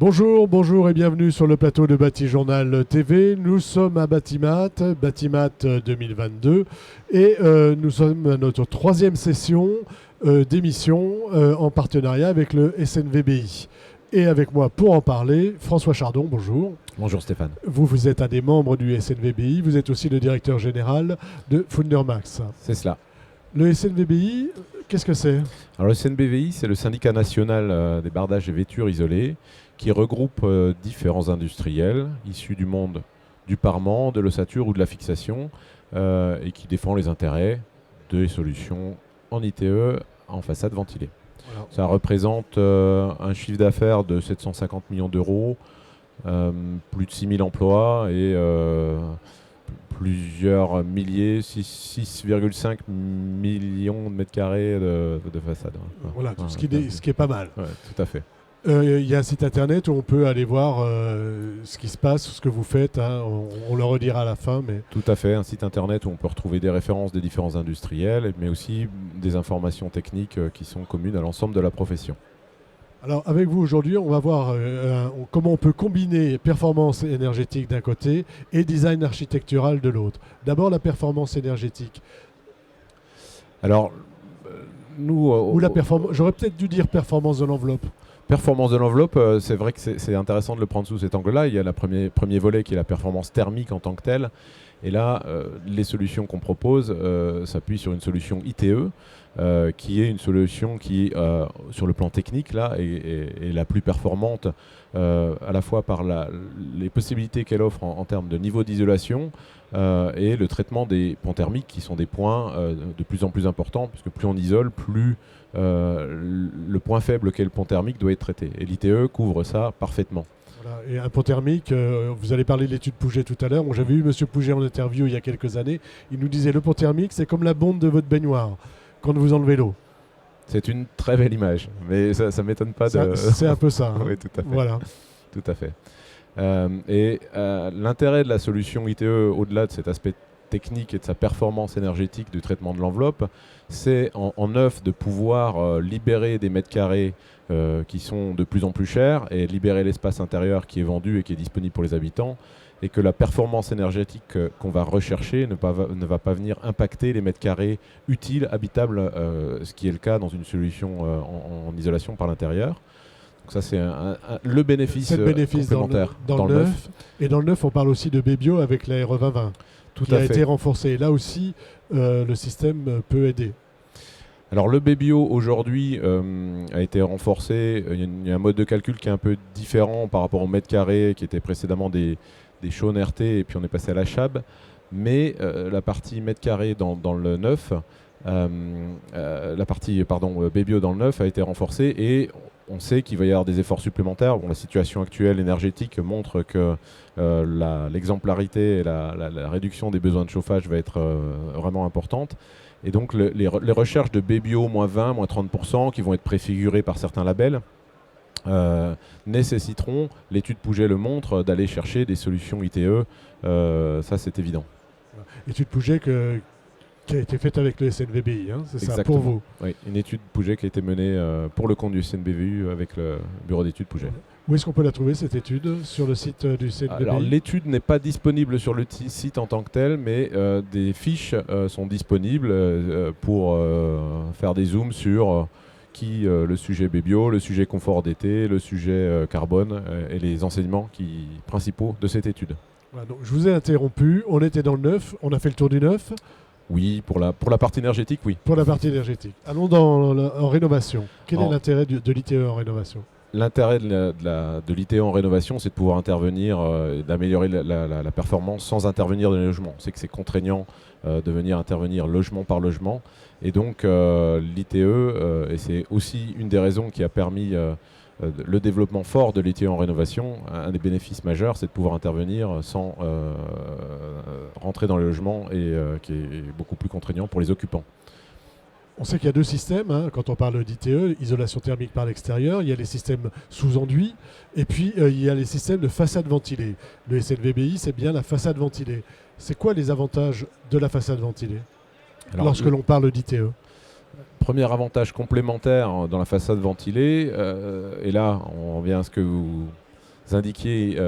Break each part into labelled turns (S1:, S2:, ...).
S1: Bonjour, bonjour et bienvenue sur le plateau de Batijournal TV. Nous sommes à Batimat 2022 et nous sommes à notre troisième session d'émission en partenariat avec le SNVBI. Et avec moi pour en parler, François Chardon, bonjour.
S2: Bonjour Stéphane.
S1: Vous êtes un des membres du SNVBI, vous êtes aussi le directeur général de Fundermax.
S2: C'est cela.
S1: Le SNVBI, qu'est-ce que c'est ?
S2: Alors le SNBVI, c'est le syndicat national des bardages et vêtures isolées qui regroupe différents industriels issus du monde du parement, de l'ossature ou de la fixation et qui défend les intérêts des solutions en ITE en façade ventilée. Voilà. Ça représente un chiffre d'affaires de 750 millions d'euros, plus de 6000 emplois et plusieurs milliers, 6,5 millions de mètres carrés de façade.
S1: Voilà, ce qui est pas mal.
S2: Ouais, tout à fait.
S1: Il y a un site internet où on peut aller voir ce qui se passe, ce que vous faites. Hein, on le redira à la fin. Mais...
S2: Tout à fait, un site internet où on peut retrouver des références des différents industriels, mais aussi des informations techniques qui sont communes à l'ensemble de la profession.
S1: Alors avec vous aujourd'hui, on va voir comment on peut combiner performance énergétique d'un côté et design architectural de l'autre. D'abord la performance énergétique.
S2: Alors, nous...
S1: J'aurais peut-être dû dire performance de l'enveloppe.
S2: Performance de l'enveloppe, c'est vrai que c'est intéressant de le prendre sous cet angle-là. Il y a le premier volet qui est la performance thermique en tant que telle. Et là, les solutions qu'on propose s'appuient sur une solution ITE, qui est une solution qui, sur le plan technique, là, est la plus performante, à la fois par les possibilités qu'elle offre en termes de niveau d'isolation et le traitement des ponts thermiques, qui sont des points de plus en plus importants, puisque plus on isole, plus le point faible qu'est le pont thermique doit être traité. Et l'ITE couvre ça parfaitement.
S1: Voilà. Et un pont thermique, vous allez parler de l'étude Pouget tout à l'heure. Bon, j'avais eu M. Pouget en interview il y a quelques années. Il nous disait le pont thermique, c'est comme la bonde de votre baignoire quand vous enlevez l'eau.
S2: C'est une très belle image, mais ça ne m'étonne pas de...
S1: C'est un peu ça. Hein.
S2: Oui, tout à fait.
S1: Voilà.
S2: Tout à fait. L'intérêt de la solution ITE, au-delà de cet aspect technique et de sa performance énergétique du traitement de l'enveloppe, c'est en neuf de pouvoir libérer des mètres carrés qui sont de plus en plus chers et libérer l'espace intérieur qui est vendu et qui est disponible pour les habitants, et que la performance énergétique qu'on va rechercher ne va pas venir impacter les mètres carrés utiles, habitables, ce qui est le cas dans une solution en isolation par l'intérieur. Donc ça, c'est le bénéfice complémentaire
S1: dans le neuf. Et dans le neuf, on parle aussi de Bebio avec la RE 2020 qui a été renforcé. Là aussi, le système peut aider.
S2: Alors le Bebio aujourd'hui a été renforcé. Il y a un mode de calcul qui est un peu différent par rapport au mètre carré qui était précédemment des chaunes RT et puis on est passé à la Chab. Mais la partie mètre carré dans le neuf, la partie Bebio dans le neuf a été renforcée et on sait qu'il va y avoir des efforts supplémentaires. Bon, la situation actuelle énergétique montre que l'exemplarité et la réduction des besoins de chauffage va être vraiment importante. Et donc les recherches de Bebio moins 20, moins 30%, qui vont être préfigurées par certains labels, nécessiteront, l'étude Pouget le montre, d'aller chercher des solutions ITE. Ça, c'est évident.
S1: Étude Pouget qui a été faite avec le SNVBI, hein, c'est
S2: Exactement.
S1: Ça, pour vous.
S2: Oui, une étude Pouget qui a été menée pour le compte du SNBVU avec le bureau d'études Pouget.
S1: Où est-ce qu'on peut la trouver, cette étude, sur le site du SNVBI ?
S2: Alors, l'étude n'est pas disponible sur le site en tant que tel, mais des fiches sont disponibles pour faire des zooms sur le sujet Bebio, le sujet confort d'été, le sujet carbone et les enseignements principaux de cette étude.
S1: Voilà, donc je vous ai interrompu, on était dans le neuf, on a fait le tour du neuf.
S2: Oui, pour la partie énergétique, oui.
S1: Pour la partie énergétique. Allons en rénovation. Quel est l'intérêt de l'ITE en rénovation ?
S2: L'intérêt de l'ITE en rénovation, c'est de pouvoir intervenir, d'améliorer la performance sans intervenir dans les logements. On sait que c'est contraignant de venir intervenir logement par logement. Et donc l'ITE, et c'est aussi une des raisons qui a permis le développement fort de l'ITE en rénovation, un des bénéfices majeurs, c'est de pouvoir intervenir sans rentrer dans les logements et qui est beaucoup plus contraignant pour les occupants.
S1: On sait qu'il y a deux systèmes, hein, quand on parle d'ITE, isolation thermique par l'extérieur, il y a les systèmes sous enduit, et puis il y a les systèmes de façade ventilée. Le SNVBI, c'est bien la façade ventilée. C'est quoi les avantages de la façade ventilée lorsque l'on parle d'ITE ?
S2: Premier avantage complémentaire dans la façade ventilée, et là on revient à ce que vous indiquiez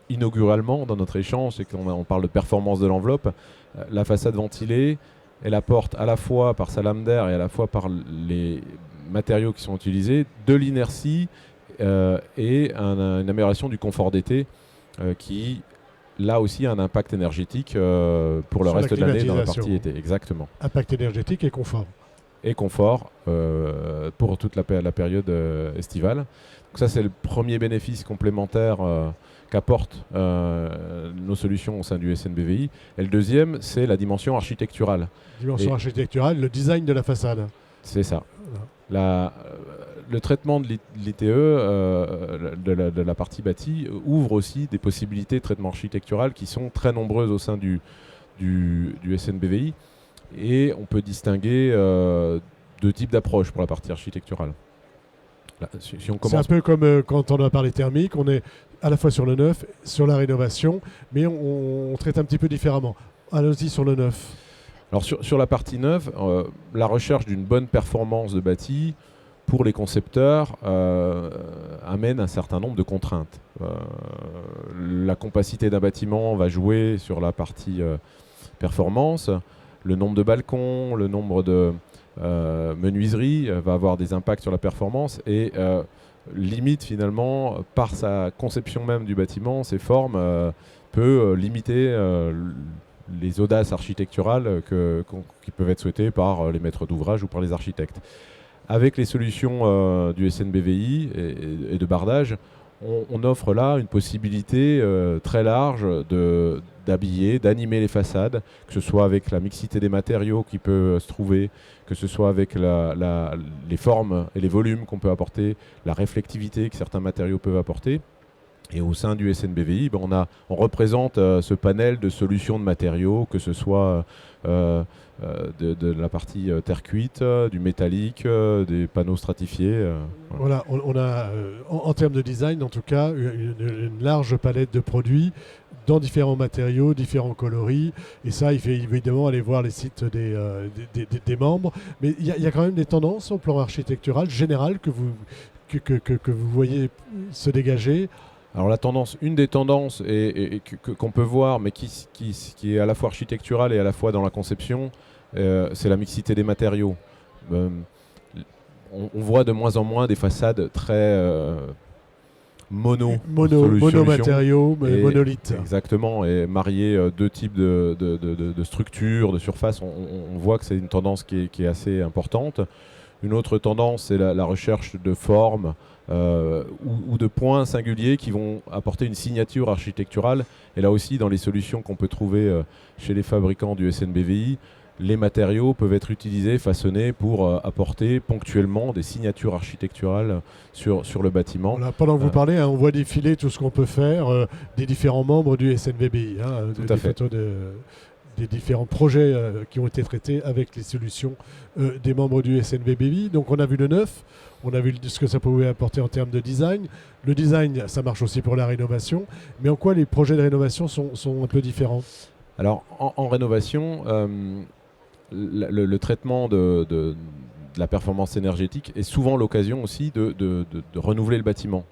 S2: inauguralement dans notre échange, c'est qu'on parle de performance de l'enveloppe. La façade ventilée, elle apporte à la fois par sa lame d'air et à la fois par les matériaux qui sont utilisés de l'inertie et une amélioration du confort d'été qui, là aussi, a un impact énergétique pour le reste de l'année dans la partie été. Exactement.
S1: Impact énergétique et confort.
S2: Et confort pour toute la période estivale. Donc ça, c'est le premier bénéfice complémentaire qu'apportent nos solutions au sein du SNBVI. Et le deuxième, c'est la dimension architecturale.
S1: Dimension architecturale, le design de la façade.
S2: C'est ça. Le traitement de l'ITE, de la partie bâtie, ouvre aussi des possibilités de traitement architectural qui sont très nombreuses au sein du SNBVI. Et on peut distinguer deux types d'approches pour la partie architecturale. Là, si on commence...
S1: C'est un peu comme quand on a parlé thermique, on est à la fois sur le neuf, sur la rénovation, mais on traite un petit peu différemment. Allons-y sur le neuf.
S2: Alors sur la partie neuve, la recherche d'une bonne performance de bâti pour les concepteurs amène un certain nombre de contraintes. La compacité d'un bâtiment va jouer sur la partie performance. Le nombre de balcons, le nombre de menuiseries va avoir des impacts sur la performance et limite finalement, par sa conception même du bâtiment, ses formes, peut limiter les audaces architecturales qui peuvent être souhaitées par les maîtres d'ouvrage ou par les architectes. Avec les solutions du SNBVI et de bardage, on offre là une possibilité très large d'habiller, d'animer les façades, que ce soit avec la mixité des matériaux qui peut se trouver, que ce soit avec les formes et les volumes qu'on peut apporter, la réflectivité que certains matériaux peuvent apporter. Et au sein du SNBVI, on représente ce panel de solutions de matériaux, que ce soit de la partie terre cuite, du métallique, des panneaux stratifiés.
S1: Voilà, on a en termes de design, en tout cas, une large palette de produits dans différents matériaux, différents coloris. Et ça, il faut évidemment aller voir les sites des membres. Mais il y a quand même des tendances au plan architectural général que vous voyez se dégager.
S2: Alors une des tendances qu'on peut voir, mais qui est à la fois architecturale et à la fois dans la conception, c'est la mixité des matériaux. On voit de moins en moins des façades très
S1: monomatériaux, monolithes.
S2: Exactement, et marier deux types de structures, de surfaces, on voit que c'est une tendance qui est assez importante. Une autre tendance, c'est la recherche de formes ou de points singuliers qui vont apporter une signature architecturale. Et là aussi, dans les solutions qu'on peut trouver chez les fabricants du SNBVI, les matériaux peuvent être utilisés, façonnés pour apporter ponctuellement des signatures architecturales sur le bâtiment.
S1: Voilà, pendant que vous parlez, on voit défiler tout ce qu'on peut faire des différents membres du SNBVI.
S2: Tout à fait.
S1: Photos des différents projets qui ont été traités avec les solutions des membres du SNBVI. Donc on a vu le neuf, on a vu ce que ça pouvait apporter en termes de design. Le design, ça marche aussi pour la rénovation. Mais en quoi les projets de rénovation sont un peu différents ?
S2: Alors en rénovation, le traitement de la performance énergétique est souvent l'occasion aussi de renouveler le bâtiment,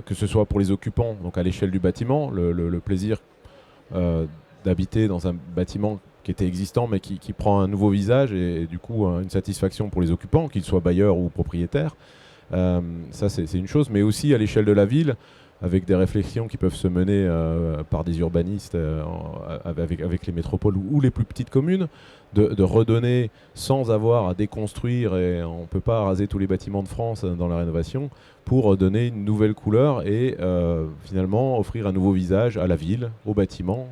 S2: que ce soit pour les occupants, donc à l'échelle du bâtiment, le plaisir d'habiter dans un bâtiment qui était existant mais qui prend un nouveau visage et du coup une satisfaction pour les occupants, qu'ils soient bailleurs ou propriétaires. Ça c'est une chose, mais aussi à l'échelle de la ville, avec des réflexions qui peuvent se mener par des urbanistes avec les métropoles ou les plus petites communes, de redonner sans avoir à déconstruire, et on ne peut pas raser tous les bâtiments de France dans la rénovation, pour donner une nouvelle couleur et finalement offrir un nouveau visage à la ville, aux bâtiments,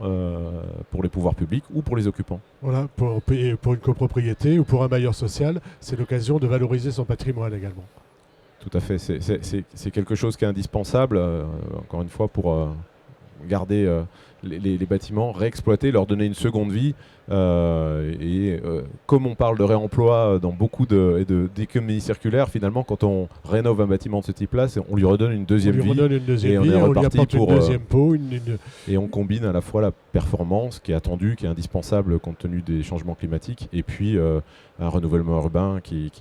S2: pour les pouvoirs publics ou pour les occupants.
S1: Voilà, pour une copropriété ou pour un bailleur social, c'est l'occasion de valoriser son patrimoine également.
S2: Tout à fait, c'est quelque chose qui est indispensable, encore une fois, pour garder les bâtiments, réexploiter, leur donner une seconde vie. Comme on parle de réemploi dans beaucoup d'économies circulaires, finalement, quand on rénove un bâtiment de ce type-là, on lui redonne une deuxième vie. Et on est reparti pour
S1: une deuxième peau.
S2: Et on combine à la fois la performance qui est attendue, qui est indispensable compte tenu des changements climatiques, et puis un renouvellement urbain qui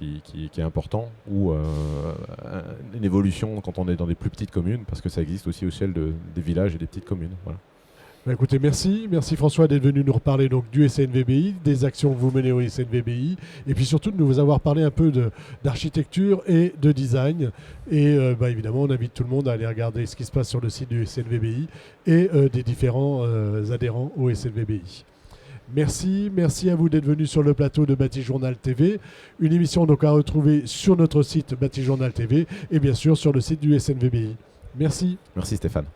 S2: est important, ou une évolution quand on est dans des plus petites communes, parce que ça existe aussi au échelle des villages et des petites communes. Voilà.
S1: Bah écoutez, merci François d'être venu nous reparler donc du SNVBI, des actions que vous menez au SNVBI, et puis surtout de nous avoir parlé un peu d'architecture et de design. Et évidemment, on invite tout le monde à aller regarder ce qui se passe sur le site du SNVBI et des différents adhérents au SNVBI. Merci à vous d'être venus sur le plateau de Bâti Journal TV, une émission donc à retrouver sur notre site Bâti Journal TV et bien sûr sur le site du SNVBI. Merci.
S2: Merci Stéphane.